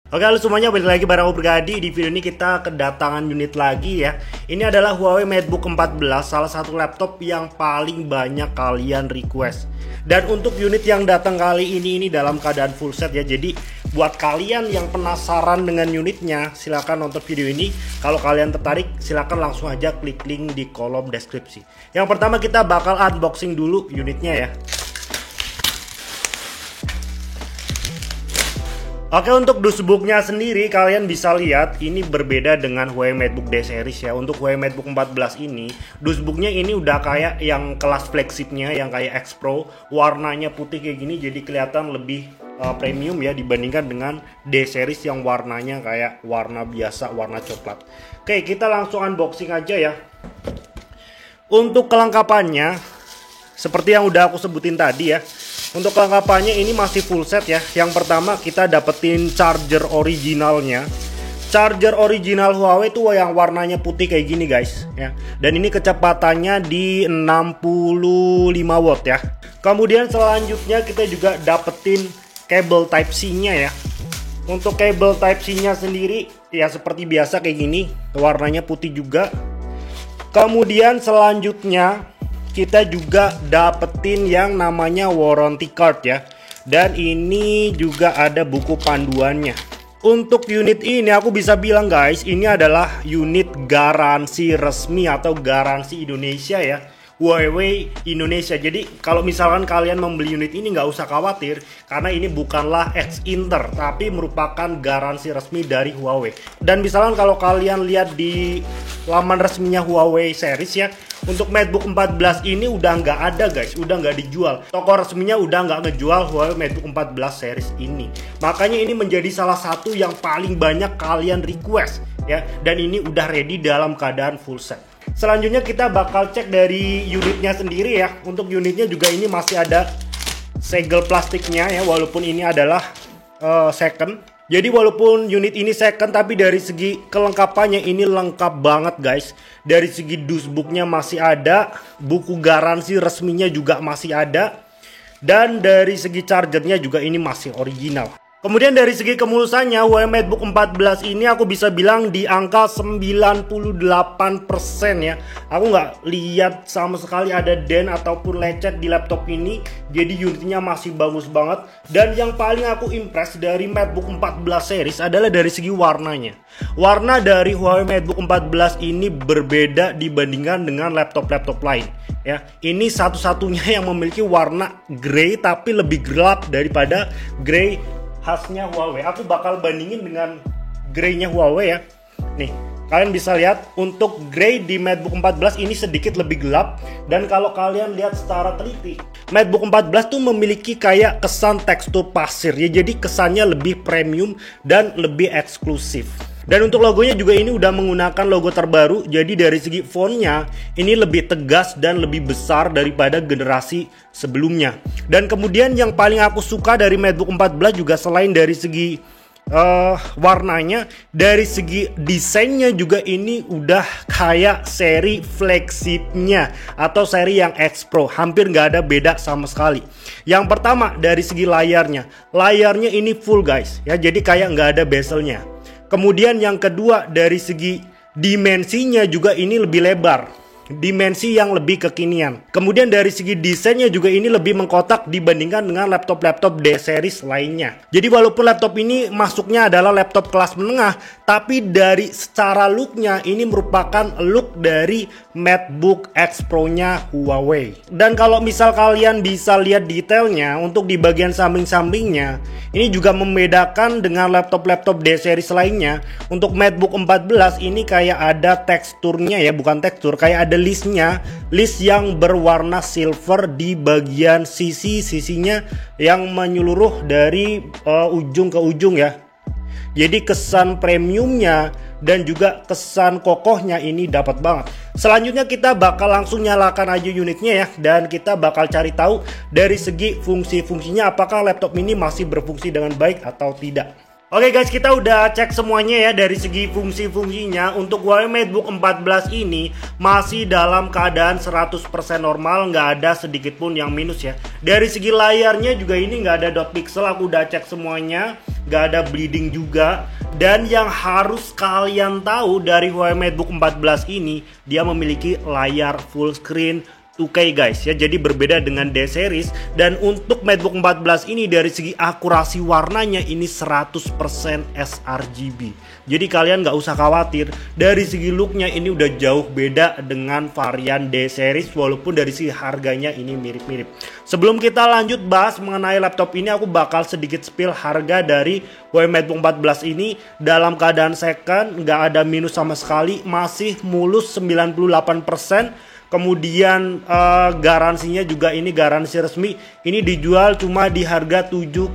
Oke, halo semuanya, balik lagi bareng aku Prigadi. Di video ini kita kedatangan unit lagi ya. Ini adalah Huawei MateBook 14, salah satu laptop yang paling banyak kalian request. Dan untuk unit yang datang kali ini dalam keadaan full set ya. Jadi buat kalian yang penasaran dengan unitnya, silahkan nonton video ini. Kalau kalian tertarik, silahkan langsung aja klik link di kolom deskripsi. Yang pertama kita bakal unboxing dulu unitnya ya. Oke, untuk dashboardnya sendiri kalian bisa lihat ini berbeda dengan Huawei MateBook D series ya. Untuk Huawei MateBook 14 ini dashboardnya ini udah kayak yang kelas flagshipnya, yang kayak X Pro, warnanya putih kayak gini, jadi kelihatan lebih premium ya dibandingkan dengan D series yang warnanya kayak warna biasa, warna coklat. Oke, kita langsung unboxing aja ya. Untuk kelengkapannya seperti yang udah aku sebutin tadi ya. Untuk kelengkapannya ini masih full set ya. Yang pertama kita dapetin charger originalnya. Charger original Huawei itu yang warnanya putih kayak gini guys ya. Dan ini kecepatannya di 65 watt ya. Kemudian selanjutnya kita juga dapetin kabel Type C nya ya. Untuk kabel Type C nya sendiri ya seperti biasa kayak gini, warnanya putih juga. Kemudian selanjutnya kita juga dapetin yang namanya warranty card ya. Dan ini juga ada buku panduannya. Untuk unit ini aku bisa bilang guys, ini adalah unit garansi resmi atau garansi Indonesia ya, Huawei Indonesia. Jadi kalau misalkan kalian membeli unit ini nggak usah khawatir, karena ini bukanlah ex-Inter tapi merupakan garansi resmi dari Huawei. Dan misalkan kalau kalian lihat di laman resminya Huawei series ya, untuk MateBook 14 ini udah nggak ada guys, udah nggak dijual. Toko resminya udah nggak ngejual Huawei MateBook 14 series ini. Makanya ini menjadi salah satu yang paling banyak kalian request ya. Dan ini udah ready dalam keadaan full set. Selanjutnya kita bakal cek dari unitnya sendiri ya. Untuk unitnya juga ini masih ada segel plastiknya ya, walaupun ini adalah second. Jadi walaupun unit ini second, tapi dari segi kelengkapannya ini lengkap banget guys. Dari segi dashboardnya masih ada, buku garansi resminya juga masih ada, dan dari segi chargernya juga ini masih original. Kemudian dari segi kemulusannya, Huawei MateBook 14 ini aku bisa bilang di angka 98% ya. Aku nggak lihat sama sekali ada dent ataupun lecet di laptop ini. Jadi unitnya masih bagus banget. Dan yang paling aku impress dari MateBook 14 series adalah dari segi warnanya. Warna dari Huawei MateBook 14 ini berbeda dibandingkan dengan laptop-laptop lain ya. Ini satu-satunya yang memiliki warna grey tapi lebih gelap daripada grey khasnya Huawei. Aku bakal bandingin dengan grey-nya Huawei ya. Nih, kalian bisa lihat untuk grey di MateBook 14 ini sedikit lebih gelap. Dan kalau kalian lihat secara teliti, MateBook 14 tuh memiliki kayak kesan tekstur pasir ya. Jadi kesannya lebih premium dan lebih eksklusif. Dan untuk logonya juga ini udah menggunakan logo terbaru. Jadi dari segi fontnya ini lebih tegas dan lebih besar daripada generasi sebelumnya. Dan kemudian yang paling aku suka dari MateBook 14 juga selain dari segi warnanya, dari segi desainnya juga ini udah kayak seri flagshipnya atau seri yang X Pro. Hampir nggak ada beda sama sekali. Yang pertama dari segi layarnya. Layarnya ini full guys ya, jadi kayak nggak ada bezelnya. Kemudian yang kedua dari segi dimensinya juga ini lebih lebar, dimensi yang lebih kekinian. Kemudian dari segi desainnya juga ini lebih mengkotak dibandingkan dengan laptop-laptop D series lainnya. Jadi walaupun laptop ini masuknya adalah laptop kelas menengah, tapi dari secara looknya ini merupakan look dari MateBook X Pro nya Huawei. Dan kalau misal kalian bisa lihat detailnya untuk di bagian samping-sampingnya, ini juga membedakan dengan laptop-laptop D series lainnya. Untuk MateBook 14 ini kayak ada teksturnya ya, bukan tekstur, kayak ada listnya, list yang berwarna silver di bagian sisinya yang menyeluruh dari ujung ke ujung ya. Jadi kesan premiumnya dan juga kesan kokohnya ini dapat banget. Selanjutnya kita bakal langsung nyalakan aja unitnya ya, dan kita bakal cari tahu dari segi fungsi-fungsinya apakah laptop ini masih berfungsi dengan baik atau tidak. Oke guys, kita udah cek semuanya ya dari segi fungsi-fungsinya. Untuk Huawei MateBook 14 ini masih dalam keadaan 100% normal, nggak ada sedikit pun yang minus ya. Dari segi layarnya juga ini nggak ada dot pixel, aku udah cek semuanya, nggak ada bleeding juga. Dan yang harus kalian tahu dari Huawei MateBook 14 ini, dia memiliki layar full screen 2K guys ya, jadi berbeda dengan D series. Dan untuk MateBook 14 ini dari segi akurasi warnanya ini 100% sRGB. Jadi kalian nggak usah khawatir, dari segi looknya ini udah jauh beda dengan varian D series, walaupun dari segi harganya ini mirip-mirip. Sebelum kita lanjut bahas mengenai laptop ini, aku bakal sedikit spill harga dari Huawei MateBook 14 ini. Dalam keadaan second, nggak ada minus sama sekali, masih mulus 98%. Kemudian garansinya juga ini garansi resmi. Ini dijual cuma di harga 7,6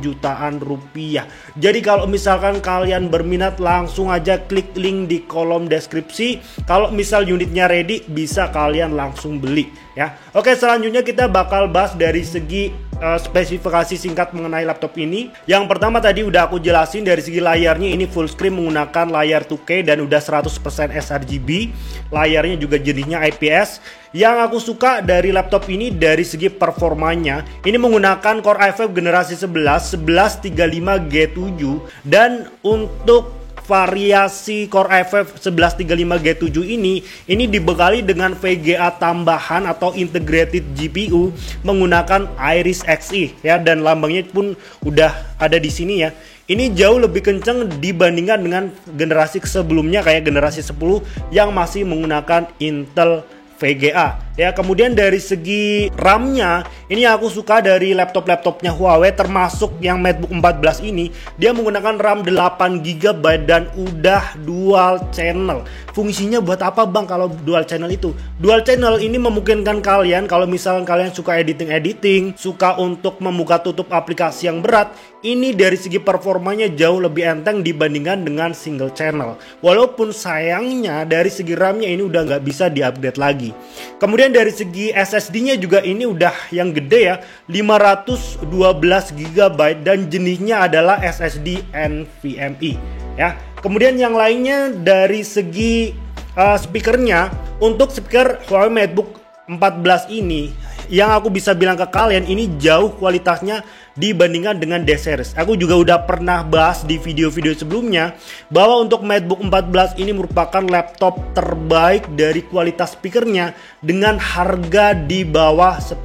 jutaan rupiah. Jadi kalau misalkan kalian berminat, langsung aja klik link di kolom deskripsi. Kalau misal unitnya ready, bisa kalian langsung beli ya. Oke, selanjutnya kita bakal bahas dari segi spesifikasi singkat mengenai laptop ini. Yang pertama tadi udah aku jelasin, dari segi layarnya ini full screen menggunakan layar 2K dan udah 100% sRGB. Layarnya juga jenisnya IPS. Yang aku suka dari laptop ini dari segi performanya, ini menggunakan Core i5 generasi 11 1135G7, dan untuk variasi Core i5 1135G7 ini dibekali dengan VGA tambahan atau integrated GPU menggunakan Iris Xe ya, dan lambangnya pun udah ada di sini ya. Ini jauh lebih kenceng dibandingkan dengan generasi sebelumnya kayak generasi 10 yang masih menggunakan Intel VGA ya. Kemudian dari segi RAM-nya, ini aku suka dari laptop-laptopnya Huawei, termasuk yang MateBook 14 ini, dia menggunakan RAM 8GB dan udah dual channel. Fungsinya buat apa bang kalau dual channel itu? Dual channel ini memungkinkan kalian kalau misalnya kalian suka editing, suka untuk membuka tutup aplikasi yang berat, ini dari segi performanya jauh lebih enteng dibandingkan dengan single channel. Walaupun sayangnya dari segi RAM-nya ini udah nggak bisa diupdate lagi. Kemudian dari segi SSD-nya juga ini udah yang gede ya, 512GB dan jenisnya adalah SSD NVMe ya. Kemudian yang lainnya dari segi speakernya, untuk speaker Huawei MateBook 14 ini yang aku bisa bilang ke kalian, ini jauh kualitasnya dibandingkan dengan D series. Aku juga udah pernah bahas di video-video sebelumnya bahwa untuk MateBook 14 ini merupakan laptop terbaik dari kualitas speakernya dengan harga di bawah 10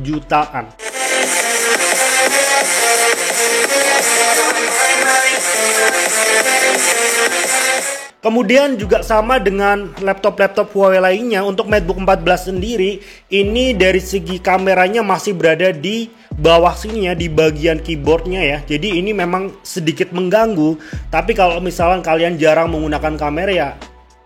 jutaan. Kemudian juga sama dengan laptop-laptop Huawei lainnya, untuk MateBook 14 sendiri ini dari segi kameranya masih berada di bawah sini ya, di bagian keyboardnya ya. Jadi ini memang sedikit mengganggu, tapi kalau misalkan kalian jarang menggunakan kamera ya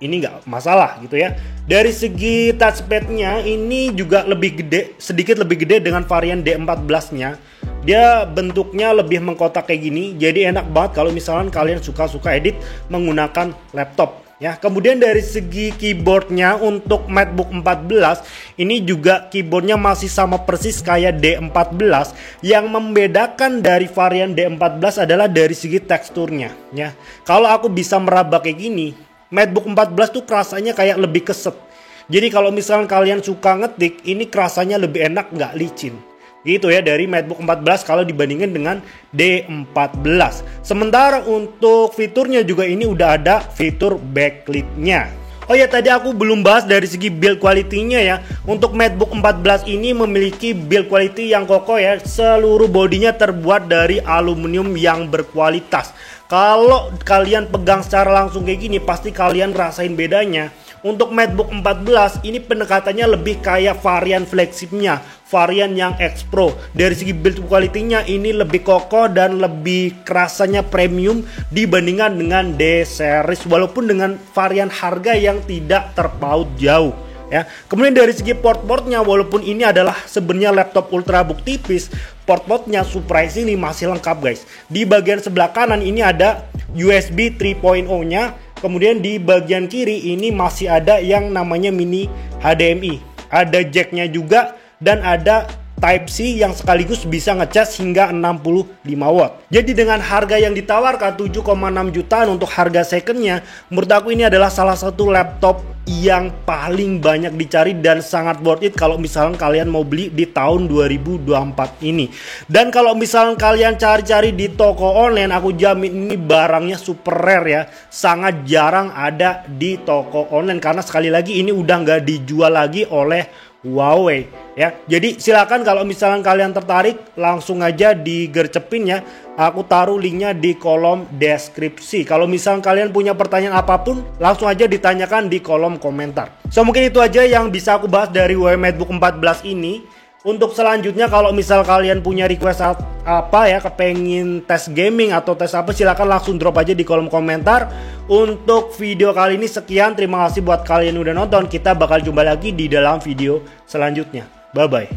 ini nggak masalah gitu ya. Dari segi touchpadnya ini juga lebih gede, sedikit lebih gede dengan varian D14-nya. Dia bentuknya lebih mengkotak kayak gini, jadi enak banget kalau misalkan kalian suka edit menggunakan laptop ya. Kemudian dari segi keyboardnya untuk MateBook 14 ini juga keyboardnya masih sama persis kayak D14. Yang membedakan dari varian D14 adalah dari segi teksturnya ya. Kalau aku bisa meraba kayak gini, MateBook 14 tuh kerasanya kayak lebih keset. Jadi kalau misalkan kalian suka ngetik, ini kerasanya lebih enak, nggak licin gitu ya dari MateBook 14 kalau dibandingin dengan D14. Sementara untuk fiturnya juga ini udah ada fitur backlit-nya. Oh ya, tadi aku belum bahas dari segi build quality-nya ya. Untuk MateBook 14 ini memiliki build quality yang kokoh ya. Seluruh bodinya terbuat dari aluminium yang berkualitas. Kalau kalian pegang secara langsung kayak gini, pasti kalian rasain bedanya. Untuk MateBook 14 ini pendekatannya lebih kayak varian flagshipnya, varian yang X Pro. Dari segi build quality-nya ini lebih kokoh dan lebih kerasanya premium dibandingkan dengan D series, walaupun dengan varian harga yang tidak terpaut jauh ya. Kemudian dari segi port-portnya, walaupun ini adalah sebenarnya laptop ultrabook tipis, port-portnya surprisingly masih lengkap guys. Di bagian sebelah kanan ini ada USB 3.0-nya. Kemudian di bagian kiri ini masih ada yang namanya mini HDMI. Ada jacknya juga dan ada Type-C yang sekaligus bisa ngecas hingga 65 watt. Jadi dengan harga yang ditawarkan 7,6 jutaan untuk harga secondnya, menurut aku ini adalah salah satu laptop yang paling banyak dicari dan sangat worth it kalau misalnya kalian mau beli di tahun 2024 ini. Dan kalau misalnya kalian cari-cari di toko online, aku jamin ini barangnya super rare ya. Sangat jarang ada di toko online karena sekali lagi ini udah nggak dijual lagi oleh Huawei ya. Jadi silakan kalau misalnya kalian tertarik langsung aja digercepin ya. Aku taruh linknya di kolom deskripsi. Kalau misalnya kalian punya pertanyaan apapun langsung aja ditanyakan di kolom komentar. So mungkin itu aja yang bisa aku bahas dari Huawei MateBook 14 ini. Untuk selanjutnya kalau misal kalian punya request apa ya, kepengin tes gaming atau tes apa, silahkan langsung drop aja di kolom komentar. Untuk video kali ini sekian, terima kasih buat kalian udah nonton. Kita bakal jumpa lagi di dalam video selanjutnya. Bye bye.